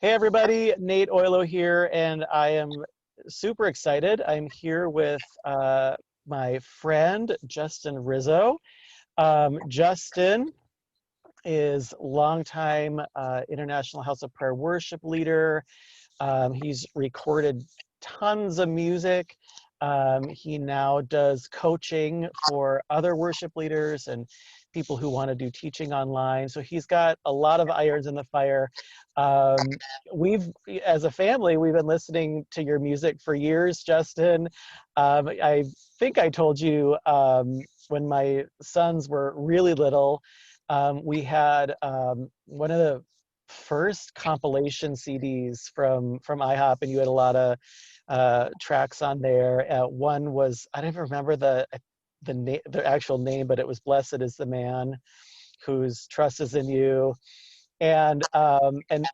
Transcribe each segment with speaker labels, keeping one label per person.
Speaker 1: Hey everybody, Nate Oyloe here, and I am super excited. I'm here with my friend Justin Rizzo. Justin is longtime International House of Prayer worship leader. He's recorded tons of music. He now does coaching for other worship leaders and people who want to do teaching online. So he's got a lot of irons in the fire. Um, as a family, we've been listening to your music for years, Justin. I think I told you when my sons were really little, we had one of the first compilation CDs from IHOP, and you had a lot of tracks on there. One was, I don't even remember the actual name, but it was "Blessed is the Man Whose Trust is in You." And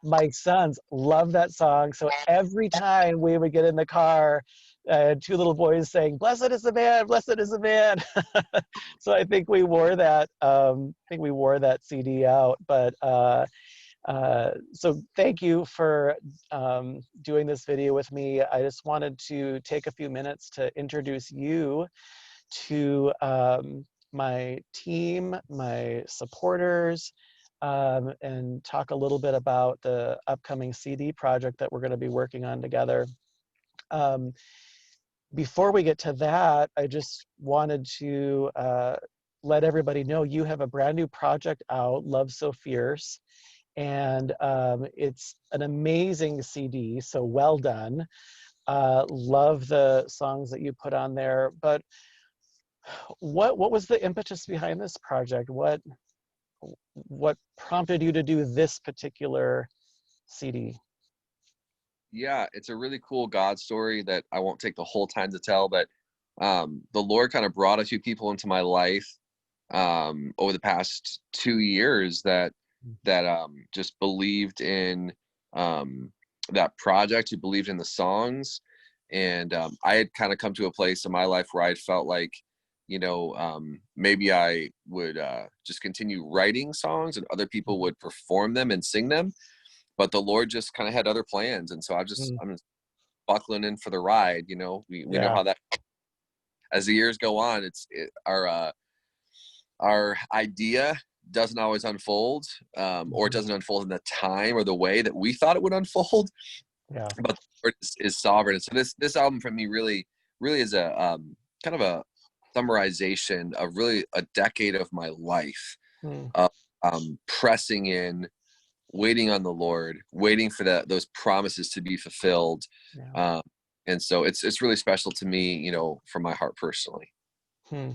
Speaker 1: my sons love that song. So every time we would get in the car, two little boys saying, "Blessed is the man, blessed is the man." So I think we wore that. CD out. But so thank you for doing this video with me. I just wanted to take a few minutes to introduce you to my team, my supporters, and talk a little bit about the upcoming CD project that we're going to be working on together. Before we get to that, I just wanted to let everybody know you have a brand new project out, Love So Fierce, and it's an amazing CD, so well done. Love the songs that you put on there, but what was the impetus behind this project? What prompted you to do this particular CD?
Speaker 2: Yeah, it's a really cool God story that I won't take the whole time to tell, but the Lord kind of brought a few people into my life over the past 2 years that just believed in that project, who believed in the songs. And I had kind of come to a place in my life where I felt like, maybe I would just continue writing songs and other people would perform them and sing them. But the Lord just kind of had other plans. And so I'm just buckling in for the ride. We know
Speaker 1: Yeah.
Speaker 2: how that, as the years go on, our idea doesn't always unfold, or it doesn't unfold in the time or the way that we thought it would unfold.
Speaker 1: Yeah.
Speaker 2: But the Lord is sovereign. And so this album for me really is a kind of a summarization of really a decade of my life,
Speaker 1: Hmm.
Speaker 2: of pressing in, waiting on the Lord, waiting for those promises to be fulfilled.
Speaker 1: Yeah.
Speaker 2: And so it's really special to me, from my heart personally.
Speaker 1: Hmm.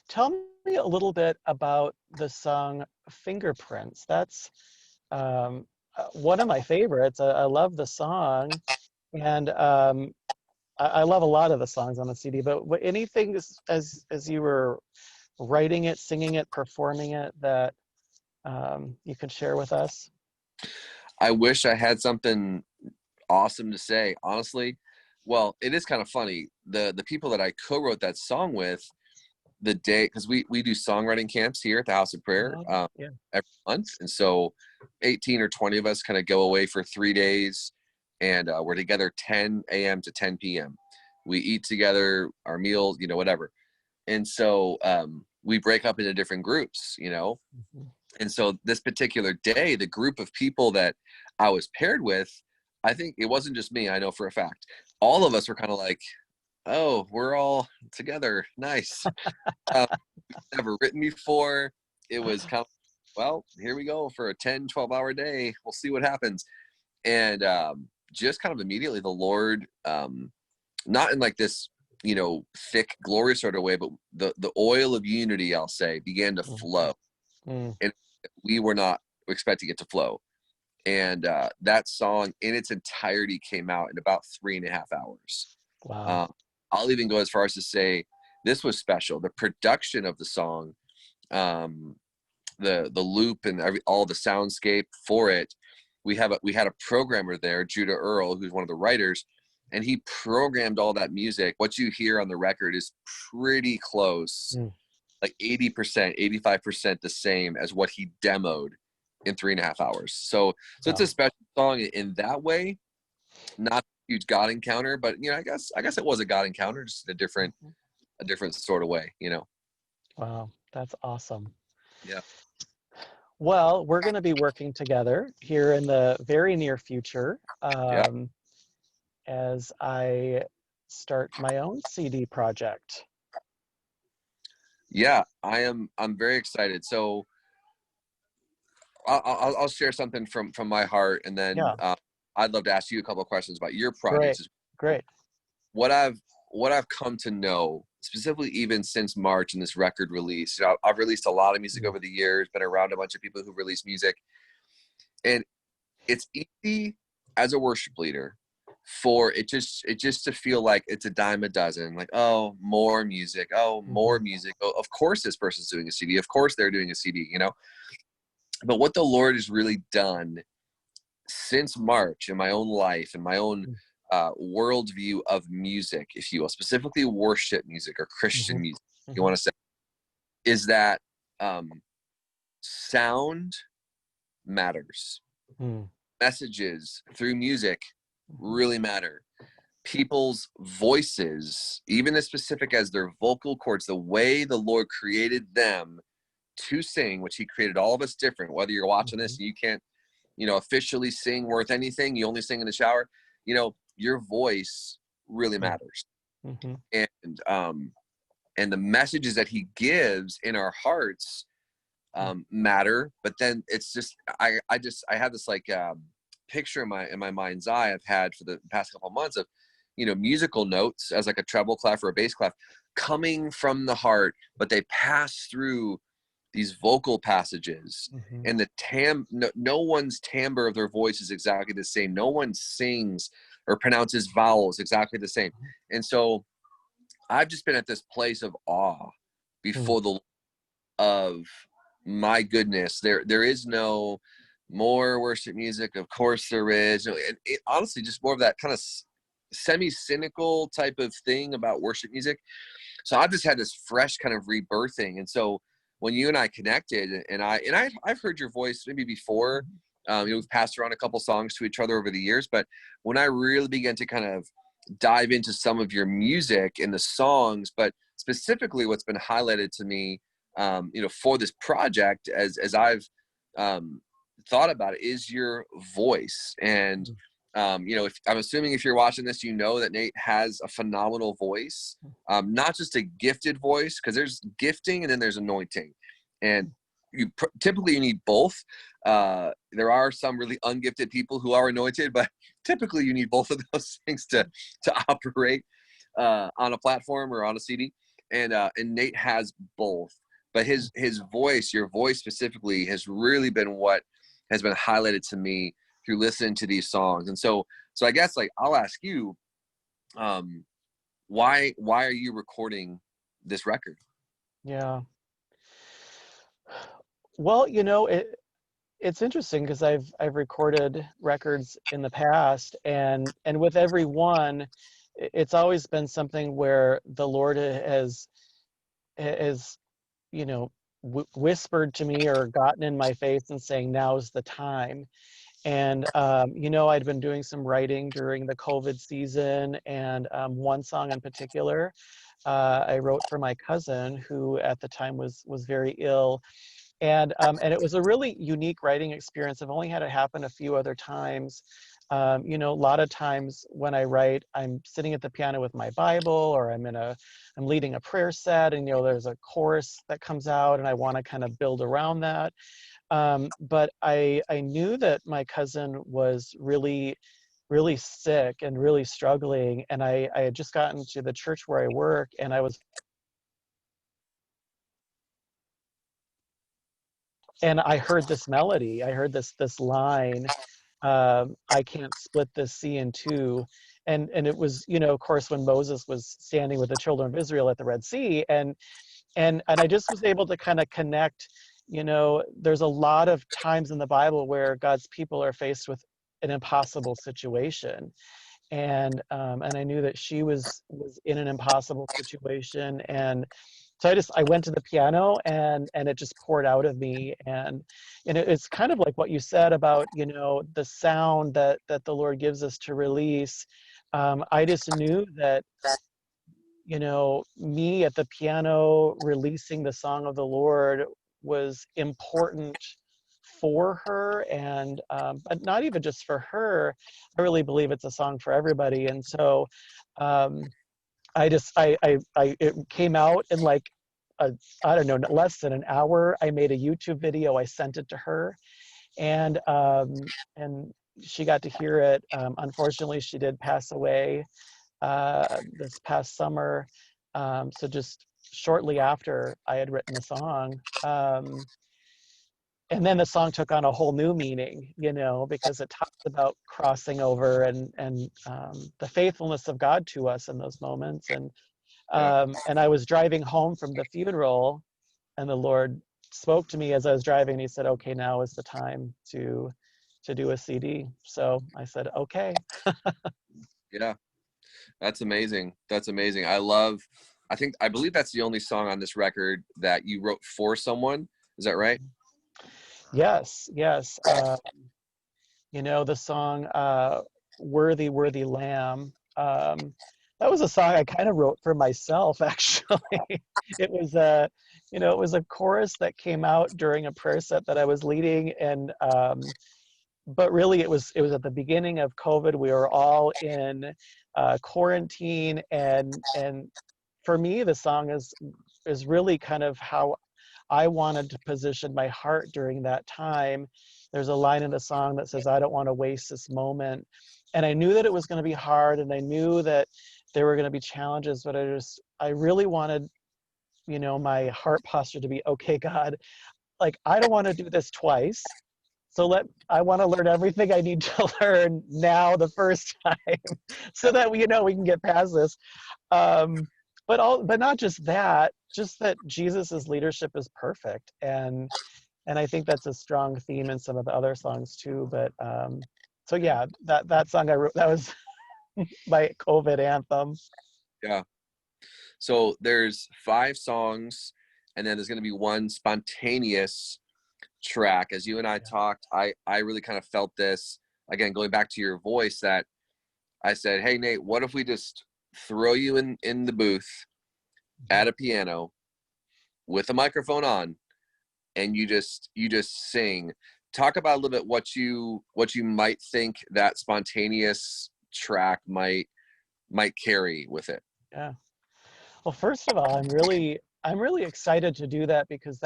Speaker 1: Tell me a little bit about the song Fingerprints. That's one of my favorites. I love the song, and I love a lot of the songs on the CD. But anything as you were writing it, singing it, performing it that you could share with us?
Speaker 2: I wish I had something awesome to say, honestly. Well, it is kind of funny. The people that I co-wrote that song with, the day, because we do songwriting camps here at the House of Prayer
Speaker 1: Yeah.
Speaker 2: every month. And so 18 or 20 of us kind of go away for 3 days, and we're together 10 a.m. to 10 p.m. We eat together, our meals, whatever. And so we break up into different groups,
Speaker 1: Mhm.
Speaker 2: and so this particular day, the group of people that I was paired with, I think it wasn't just me, I know for a fact, all of us were kind of like, oh, we're all together, nice. Never written before. It was kind of, well, here we go for a 10-12 hour day, we'll see what happens. And just kind of immediately the Lord, not in like this thick glory sort of way, but the oil of unity, I'll say, began to flow,
Speaker 1: Mhm.
Speaker 2: and we were not expecting it to flow. And that song in its entirety came out in about 3.5 hours.
Speaker 1: Wow.
Speaker 2: uh, I'll even go as far as to say this was special. The production of the song, um, the loop and all the soundscape for it. We had a programmer there, Judah Earl, who's one of the writers, and he programmed all that music. What you hear on the record is pretty close,
Speaker 1: Mm.
Speaker 2: like 80%, 85% the same as what he demoed in 3.5 hours. So it's
Speaker 1: Wow.
Speaker 2: a special song in that way. Not a huge God encounter, but I guess it was a God encounter, just
Speaker 1: Mhm.
Speaker 2: a different sort of way.
Speaker 1: Wow, that's awesome.
Speaker 2: Yeah.
Speaker 1: Well, we're going to be working together here in the very near future,
Speaker 2: Yeah.
Speaker 1: as I start my own CD project.
Speaker 2: Yeah. I'm very excited. So I'll share something from my heart, and then
Speaker 1: Yeah,
Speaker 2: I'd love to ask you a couple of questions about your
Speaker 1: great,
Speaker 2: projects.
Speaker 1: great.
Speaker 2: What I've come to know, specifically even since March and this record release. I've released a lot of music
Speaker 1: Mm,
Speaker 2: over the years, been around a bunch of people who release music, and it's easy as a worship leader for it just to feel like it's a dime a dozen. Like, oh, more music, oh, more
Speaker 1: mhm,
Speaker 2: music. Oh, of course this person's doing a CD. Of course they're doing a CD. But what the Lord has really done since March in my own life and my own
Speaker 1: mm,
Speaker 2: worldview of music, if you will, specifically worship music or Christian
Speaker 1: mhm,
Speaker 2: music, you
Speaker 1: mhm,
Speaker 2: want to say, is that um, sound matters.
Speaker 1: mm,
Speaker 2: Messages through music
Speaker 1: mhm,
Speaker 2: really matter. People's voices, even as specific as their vocal cords, the way the Lord created them to sing, which He created all of us different, whether you're watching this
Speaker 1: mhm,
Speaker 2: and you can't officially sing worth anything, you only sing in the shower, your voice really
Speaker 1: mm,
Speaker 2: matters.
Speaker 1: mhm,
Speaker 2: And the messages that He gives in our hearts
Speaker 1: mm,
Speaker 2: matter. But then it's just I have this like picture in my mind's eye I've had for the past couple of months of musical notes as like a treble clef or a bass clef coming from the heart, but they pass through these vocal passages,
Speaker 1: mhm,
Speaker 2: and no one's timbre of their voice is exactly the same. No one sings or pronounces vowels exactly the same. And so I've just been at this place of awe
Speaker 1: mm,
Speaker 2: before the of my goodness, there is no more worship music. Of course there is. Honestly, just more of that kind of semi-cynical type of thing about worship music. So I've just had this fresh kind of rebirthing. And so when you and I connected, and I've heard your voice maybe before.
Speaker 1: mhm,
Speaker 2: We've passed around a couple songs to each other over the years, but when I really began to kind of dive into some of your music and the songs, but specifically what's been highlighted to me, for this project, as I've um, thought about it, is your voice. And
Speaker 1: mhm,
Speaker 2: if I'm assuming if you're watching this, that Nate has a phenomenal voice, not just a gifted voice, because there's gifting and then there's anointing, and typically you need both. There are some really ungifted people who are anointed, but typically you need both of those things to operate on a platform or on a CD. And Nate has both, but his voice, your voice specifically, has really been what has been highlighted to me through listening to these songs. And so I guess, like, I'll ask you, um, why are you recording this record?
Speaker 1: yeah. Well, it's interesting because I've recorded records in the past, and with every one, it's always been something where the Lord has whispered to me or gotten in my face and saying, now's the time. And I'd been doing some writing during the COVID season, and one song in particular, I wrote for my cousin who at the time was very ill, and it was a really unique writing experience. I've only had it happen a few other times. A lot of times when I write, I'm sitting at the piano with my Bible, or I'm leading a prayer set, and there's a chorus that comes out, and I want to kind of build around that. But I knew that my cousin was really, really sick and really struggling, and I had just gotten to the church where I work, and I heard this melody. I heard this line, I can't split this sea in two. And it was, of course, when Moses was standing with the children of Israel at the Red Sea. And I just was able to kind of connect. There's a lot of times in the Bible where God's people are faced with an impossible situation. And I knew that she was in an impossible situation. I went to the piano, and it just poured out of me. And it's kind of like what you said about, the sound that the Lord gives us to release. I just knew that, me at the piano releasing the song of the Lord was important for her, and but not even just for her. I really believe it's a song for everybody. And so um, it came out in like a, I don't know, less than an hour. I made a YouTube video. I sent it to her, and she got to hear it. Unfortunately, she did pass away this past summer. So just shortly after I had written the song. And then the song took on a whole new meaning, because it talks about crossing over, and the faithfulness of God to us in those moments.
Speaker 2: Yeah.
Speaker 1: And I was driving home from the funeral, and the Lord spoke to me as I was driving. And he said, "Okay, now is the time to do a CD." So I said, "Okay."
Speaker 2: Yeah. That's amazing. That's amazing. I believe that's the only song on this record that you wrote for someone. Is that right?
Speaker 1: Yes, yes. The song "Worthy, Worthy Lamb." That was a song I kind of wrote for myself, actually. It was it was a chorus that came out during a prayer set that I was leading, and but really it was at the beginning of COVID. We were all in quarantine, and for me, the song is really kind of how I wanted to position my heart during that time. There's a line in the song that says, "I don't want to waste this moment." And I knew that it was going to be hard, and I knew that there were going to be challenges, but I really wanted, my heart posture to be, "Okay, God, like, I don't want to do this twice. So I want to learn everything I need to learn now the first time so that we can get past this." Um, but not just that, just that Jesus's leadership is perfect. And I think that's a strong theme in some of the other songs too. But so yeah, that song I wrote, that was my COVID anthem.
Speaker 2: Yeah. So there's 5 songs, and then there's going to be one spontaneous track. As you and I talked, I really kind of felt this, again, going back to your voice, that I said, "Hey, Nate, what if we just throw you in the booth at a piano with a microphone on, and you just sing." Talk about a little bit what you might think that spontaneous track might carry with it.
Speaker 1: Yeah. Well, first of all, I'm really excited to do that, because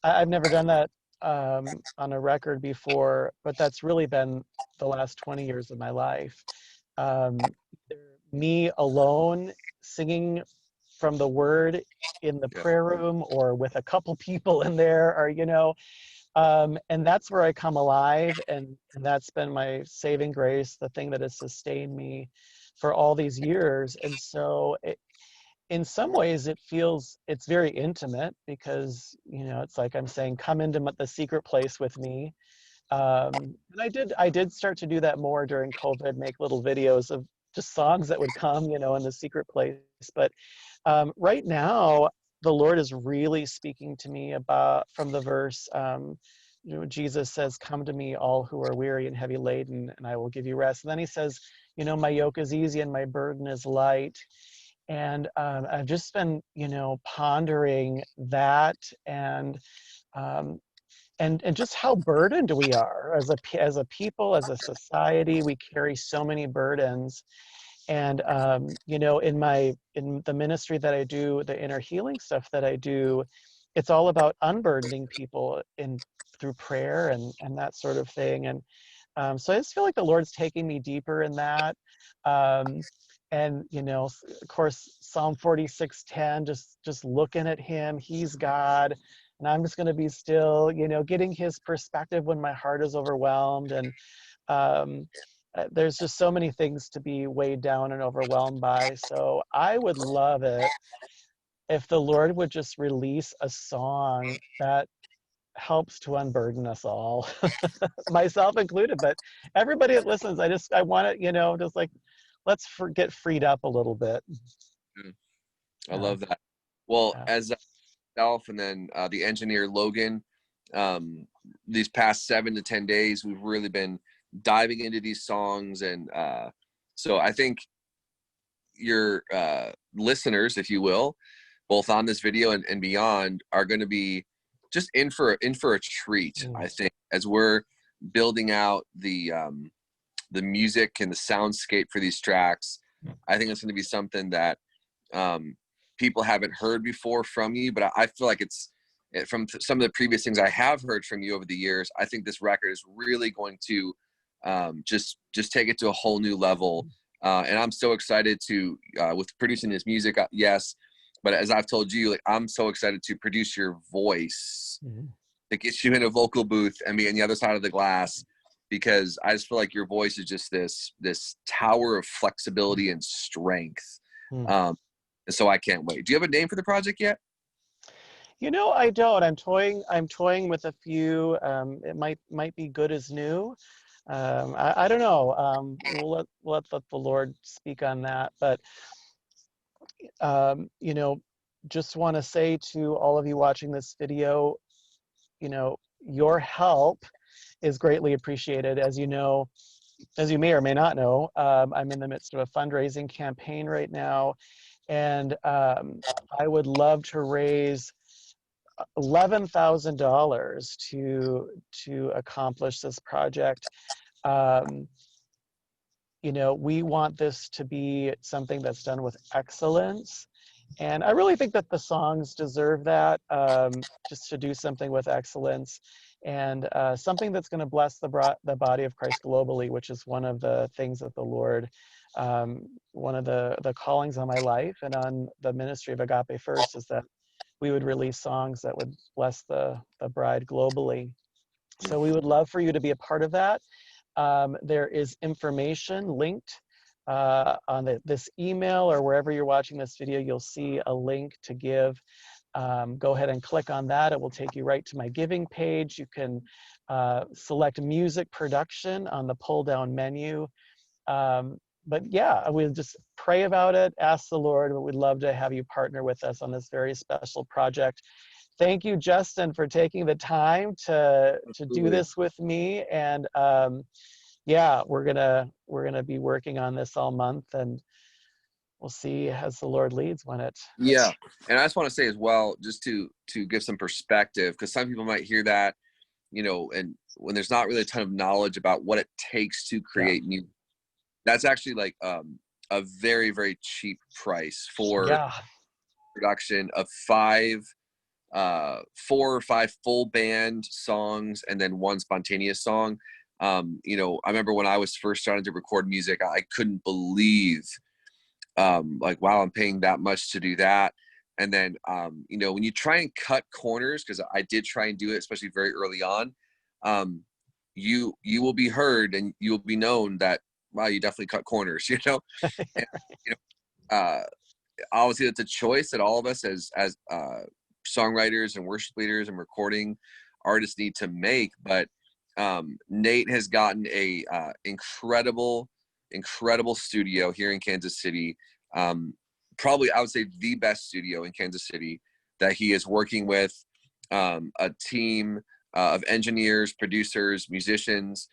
Speaker 1: I've never done that on a record before, but that's really been the last 20 years of my life. Either me alone singing from the word in the
Speaker 2: Yeah.
Speaker 1: prayer room, or with a couple people in there, or and that's where I come alive, and that's been my saving grace, the thing that has sustained me for all these years. And so in some ways it's very intimate, because it's like I'm saying, "Come into the secret place with me." And I did start to do that more during COVID, make little videos of just songs that would come, in the secret place. But right now, the Lord is really speaking to me about, from the verse, Jesus says, "Come to me, all who are weary and heavy laden, and I will give you rest." And then he says, "My yoke is easy and my burden is light." And I've just been, pondering that, um, and just how burdened we are as a people, as a society. We carry so many burdens. And in the ministry that I do, the inner healing stuff that I do, it's all about unburdening people through prayer and that sort of thing. And so I just feel like the Lord's taking me deeper in that. Um, and of course, Psalm 46:10, just looking at him, he's God, and I'm just going to be still, getting his perspective when my heart is overwhelmed. And um, there's just so many things to be weighed down and overwhelmed by. So I would love it if the Lord would just release a song that helps to unburden us all, myself included, but everybody that listens. I want it, just like, let's get freed up a little bit.
Speaker 2: Mm. I
Speaker 1: Yeah.
Speaker 2: love that. Well,
Speaker 1: Yeah.
Speaker 2: as myself and then the engineer Logan, these past 7 to 10 days, we've really been diving into these songs, and so I think your listeners, if you will, both on this video and beyond, are going to be just in for a treat.
Speaker 1: Mm.
Speaker 2: I think as we're building out the music and the soundscape for these tracks, I think it's going to be something that um, people haven't heard before from you. But I feel like from some of the previous things I have heard from you over the years. I think this record is really going to just take it to a whole new level. And I'm so excited to with producing this music. Yes, but as I've told you, like, I'm so excited to produce your voice,
Speaker 1: Mhm.
Speaker 2: to get you in a vocal booth and be on the other side of the glass, because I just feel like your voice is just this tower of flexibility and strength.
Speaker 1: Mm.
Speaker 2: And so I can't wait. Do you have a name for the project yet?
Speaker 1: You know, I don't. I'm toying with a few. It might be good as new. I don't know. We'll let the Lord speak on that. But you know, just want to say to all of you watching this video, you know, your help is greatly appreciated. As you know, as you may or may not know, I'm in the midst of a fundraising campaign right now, and I would love to raise $11,000 to accomplish this project. Um, you know, we want this to be something that's done with excellence. And I really think that the songs deserve that, just to do something with excellence and something that's going to bless the body of Christ globally, which is one of the things that the Lord, one of the callings on my life and on the ministry of Agape First is that we would release songs that would bless the bride globally. So we would love for you to be a part of that. There is information linked on this email, or wherever you're watching this video, you'll see a link to give. Go ahead and click on that. It will take you right to my giving page. You can select music production on the pull down menu. But yeah, we'll just pray about it, ask the Lord, but we'd love to have you partner with us on this very special project. Thank you, Justin, for taking the time to do
Speaker 2: Absolutely.
Speaker 1: this with me. And yeah, we're gonna be working on this all month, and we'll see as the Lord leads when it.
Speaker 2: Yeah, and I just want to say as well, just to give some perspective, because some people might hear that, and when there's not really a ton of knowledge about what it takes to
Speaker 1: Yeah,
Speaker 2: create music, that's actually like a very, very cheap price for
Speaker 1: yeah,
Speaker 2: production of 4 or 5 full band songs and then one spontaneous song. I remember when I was first starting to record music, I couldn't believe, like, wow, I'm paying that much to do that. And then, when you try and cut corners, because I did try and do it, especially very early on, um, you will be heard and you will be known that, wow, you definitely cut corners, And, you know, obviously it's a choice that all of us as songwriters and worship leaders and recording artists need to make. But Nate has gotten a incredible studio here in Kansas City. Probably I would say the best studio in Kansas City, that he is working with a team of engineers, producers, musicians,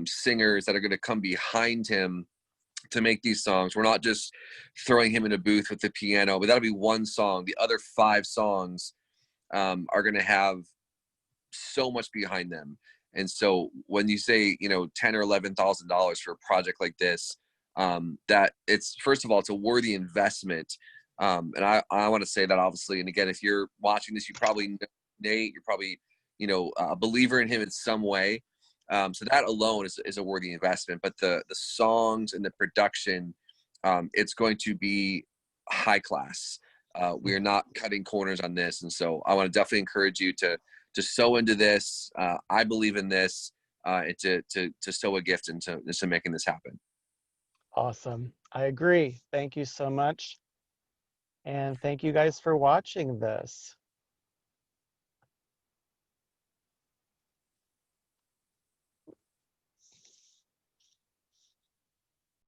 Speaker 2: singers that are going to come behind him to make these songs. We're not just throwing him in a booth with the piano, but that'll be one song. The other 5 songs are going to have so much behind them. And so when you say, $10 or $11,000 for a project like this, that it's, first of all, it's a worthy investment. And I want to say that, obviously. And again, if you're watching this, you probably know Nate, you're probably, a believer in him in some way. So that alone is a worthy investment. But the songs and the production, it's going to be high class. We are not cutting corners on this, and so I want to definitely encourage you to sow into this. I believe in this, and to sow a gift into making this happen.
Speaker 1: awesome. I agree. Thank you so much, and thank you guys for watching this.